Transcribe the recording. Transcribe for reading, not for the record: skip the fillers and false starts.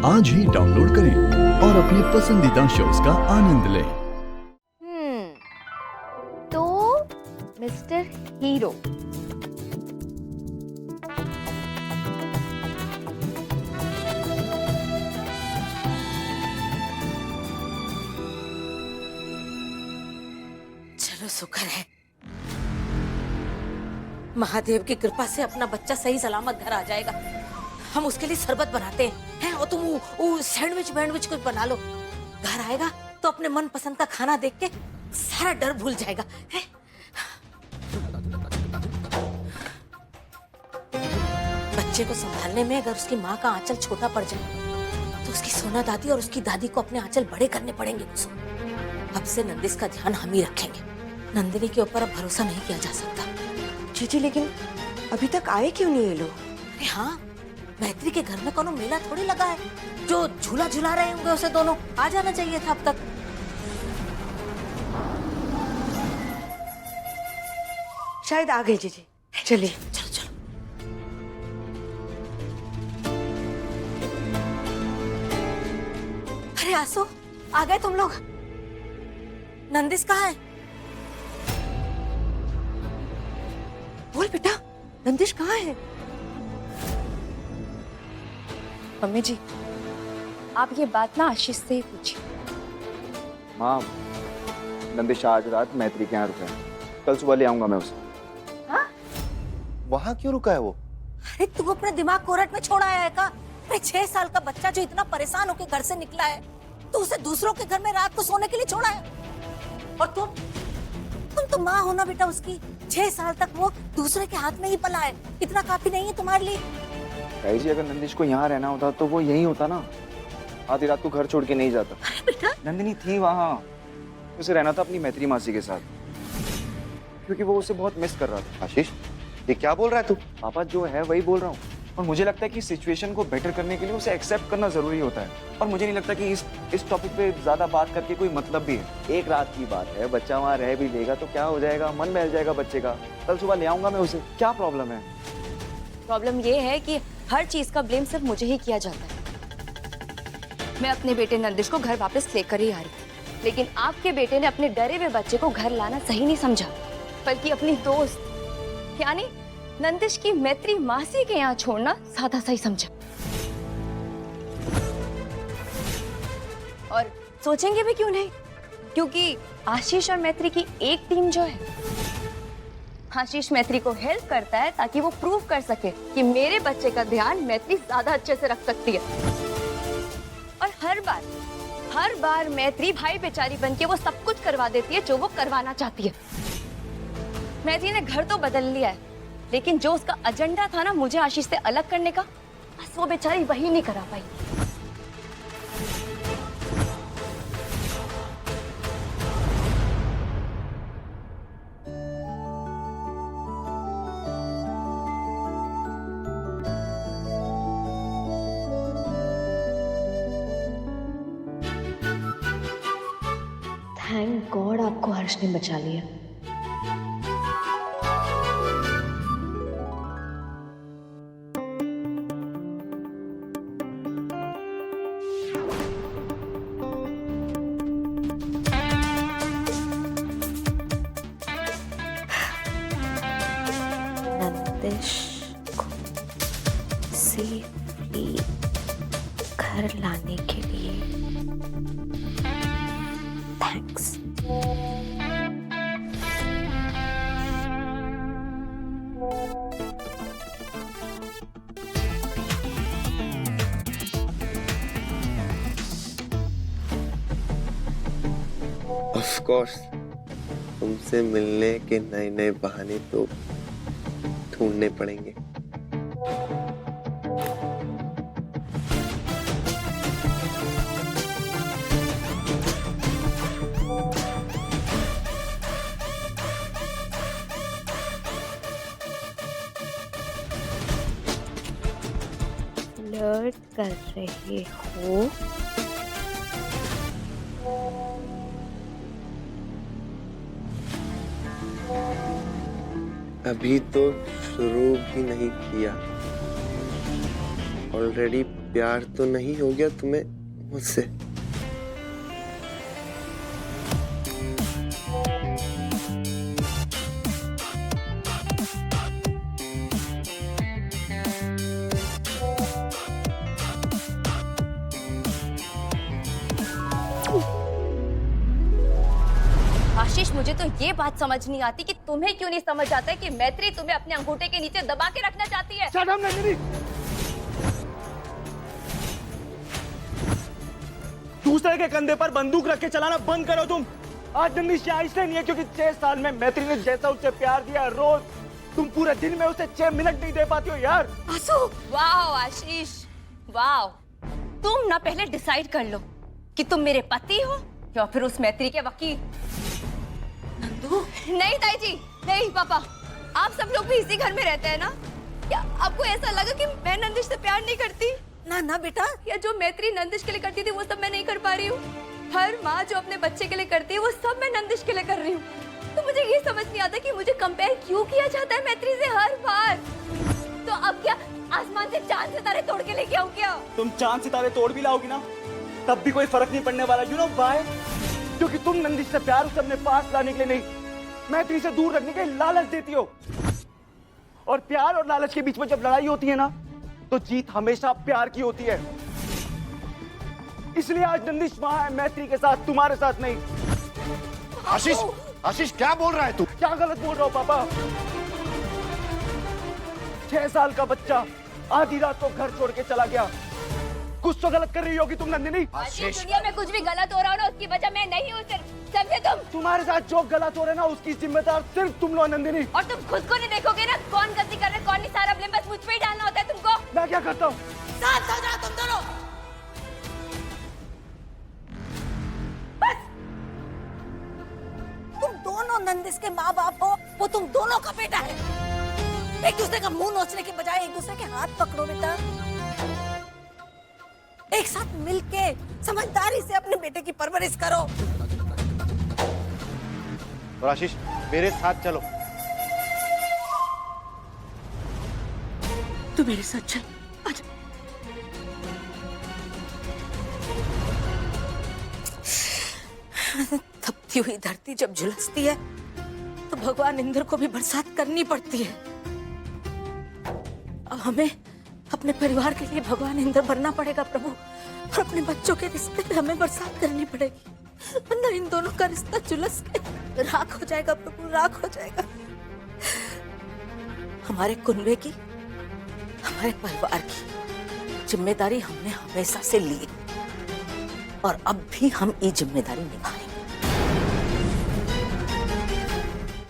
आज ही डाउनलोड करें और अपने पसंदीदा शोज का आनंद लें। तो मिस्टर हीरो, चलो शुक्र है महादेव की कृपा से अपना बच्चा सही सलामत घर आ जाएगा। हम उसके लिए शरबत बनाते हैं और तुम वो सैंडविच वैंडविच कुछ बना लो। घर आएगा तो अपने मन पसंद का खाना देख के सारा डर भूल जाएगा है? बच्चे को संभालने में अगर उसकी माँ का आंचल छोटा पड़ जाए तो उसकी सोना दादी और उसकी दादी को अपने आंचल बड़े करने पड़ेंगे। अब से नंदिस का ध्यान हम ही रखेंगे। नंदिनी के ऊपर अब भरोसा नहीं किया जा सकता। जीजी लेकिन अभी तक आए क्यों नहीं ये लोग? अरे हाँ, मैत्री के घर में कोनो मेला थोड़ी लगा है जो झूला झूला रहे होंगे। उसे दोनों आ जाना चाहिए था अब तक। शायद आ गए जीजी। चलिए चलो चलो। अरे आसू, आ गए तुम लोग। नंदिस कहाँ है? बोल बेटा, नंदिश कहाँ है? मम्मी जी आप ये बात ना आशीष से ही पूछिए। हाँ, नंदिश आज रात मैत्री के यहाँ रुका है, कल सुबह ले आऊंगा मैं उसे। हाँ? वहाँ क्यों रुका है वो? अरे तू अपने दिमाग कोरट में छोड़ आया है का? अरे 6 साल का बच्चा जो इतना परेशान होकर घर से निकला है, तो उसे दूसरों के घर में रात को सोने के लिए छोड़ा है। और तुम तो माँ हो ना बेटा उसकी। 6 साल तक वो दूसरे के हाथ में ही पला है। इतना काफी नहीं है तुम्हारे लिए? भाई जी, अगर नंदिश को यहाँ रहना होता तो वो यहीं होता ना, आधी रात को घर छोड़ के नहीं जाता। अरे बेटा, नंदिनी थी वहाँ, उसे रहना था अपनी मैत्री मासी के साथ, क्योंकि वो उसे बहुत मिस कर रहा था। आशीष, ये क्या बोल रहा है तू? पापा जो है वही बोल रहा हूँ। और मुझे लगता है कि सिचुएशन को बेटर करने के लिए उसे एक्सेप्ट करना जरूरी होता है। और मुझे नहीं लगता कि इस टॉपिक पे ज्यादा बात करके कोई मतलब भी है। एक रात की बात है, बच्चा वहाँ रह भी लेगा तो क्या हो जाएगा, मन बहल जाएगा बच्चे का। कल सुबह ले आऊंगा मैं उसे, क्या प्रॉब्लम है? प्रॉब्लम ये है कि हर चीज का ब्लेम सिर्फ मुझे ही किया जाता है। मैं अपने बेटे नंदिश को घर वापस लेकर ही आ रही थी, लेकिन आपके बेटे ने अपने डरे हुए बच्चे को घर लाना सही नहीं समझा, बल्कि अपनी दोस्त यानी नंदिश की मैत्री मासी के यहाँ छोड़ना ज्यादा सही समझा। और सोचेंगे भी क्यों नहीं, क्योंकि आशीष और मैत्री की एक टीम जो है, आशीष मैत्री को हेल्प करता है ताकि वो प्रूव कर सके कि मेरे बच्चे का ध्यान मैत्री ज्यादा अच्छे से रख सकती है। और हर बार मैत्री भाई बेचारी बनके वो सब कुछ करवा देती है जो वो करवाना चाहती है। मैत्री ने घर तो बदल लिया है, लेकिन जो उसका एजेंडा था ना मुझे आशीष से अलग करने का, बस वो बेचारी वही नहीं करा पाई। थैंक गॉड आपको हर्ष ने बचा लिया। नंदिश को सेफली घर लाने के लिए थैंक्स। ऑफ कोर्स तुमसे मिलने के नए नए बहाने तो ढूंढने पड़ेंगे। फ्लर्ट कर रहे हो? अभी तो शुरू भी नहीं किया, ऑलरेडी प्यार तो नहीं हो गया तुम्हें मुझसे? आशीष, मुझे तो ये बात समझ नहीं आती कि तुम्हें क्यों नहीं समझ आता है कि मैत्री तुम्हें अपने अंगूठे के नीचे दबा के रखना चाहती है। Shut up Nandini. दूसरे के कंधे पर बंदूक रख के चलाना बंद करो तुम। आज नंदिनी यहाँ इसलिए नहीं है क्योंकि 6 साल में मैत्री ने जैसा उससे प्यार दिया, रोज तुम पूरे दिन में उसे 6 मिनट नहीं दे पाती हो यार। आंसू, वाह आशीष, वाह। तुम ना पहले डिसाइड कर लो कि तुम मेरे पति हो या फिर उस मैत्री के वकील। नंदू, नहीं ताई जी, नहीं पापा, आप सब लोग भी इसी घर में रहते हैं ना? क्या आपको ऐसा लगा कि मैं नंदिश से प्यार नहीं करती? ना ना बेटा, या जो मैत्री नंदिश के लिए करती थी वो सब मैं नहीं कर पा रही हूँ? हर माँ जो अपने बच्चे के लिए करती है वो सब मैं नंदिश के लिए कर रही हूँ। तो मुझे ये समझ नहीं आता कि मुझे कंपेयर क्यों किया जाता है मैत्री से हर बार। तो अब क्या आसमान से चांद सितारे तोड़ के लेके आऊं क्या? तुम चांद सितारे तोड़ भी लाओगी ना तब भी कोई फर्क नहीं पड़ने वाला। You know why? क्योंकि तुम नंदिश से प्यार उसे अपने पास लाने के लिए नहीं, मैत्री से दूर रखने के लिए लालच देती हो। और प्यार और लालच के बीच में जब लड़ाई होती है ना तो जीत हमेशा प्यार की होती है। इसलिए आज नंदिश वहां है मैत्री के साथ, तुम्हारे साथ नहीं। आशीष, आशीष क्या बोल रहा है तू? क्या गलत बोल रहा हो पापा? 6 साल का बच्चा आधी रात को घर छोड़ के चला गया। कुछ तो गलत कर रही होगी तुम नंदिनी। आशीष, दुनिया में कुछ भी गलत हो रहा हो ना उसकी वजह मैं नहीं हूँ सिर्फ, समझे तुम? तुम्हारे साथ जो गलत हो रहा है ना उसकी जिम्मेदार सिर्फ तुम लो नंदिनी। और तुम खुद को नहीं देखोगे ना कौन गलती कर रहा है कौन नहीं, सारा ब्लेम बस मुझ पे ही डालना होता है तुमको। मैं क्या करता हूँ? शांत हो जाओ तुम दोनों। बस, तुम दोनों नंदिश के माँ बाप हो, वो तुम दोनों का बेटा है। एक दूसरे का मुंह नोचने के बजाय एक दूसरे के हाथ पकड़ो बेटा। एक साथ मिलके समझदारी से अपने बेटे की परवरिश करो। और आशीष मेरे साथ चलो। तू मेरे साथ चल, आजा। तपती हुई धरती जब झुलसती है तो भगवान इंद्र को भी बरसात करनी पड़ती है। अब हमें अपने परिवार के लिए भगवान इंद्र बनना पड़ेगा प्रभु, और अपने बच्चों के रिश्ते पे हमें बरसात करनी पड़ेगी, वरना इन दोनों का रिश्ता झुलस के राख हो जाएगा प्रभु, राख हो जाएगा। हमारे कुनबे की, हमारे परिवार की जिम्मेदारी हमने हमेशा से ली और अब भी हम ये जिम्मेदारी निभाएंगे।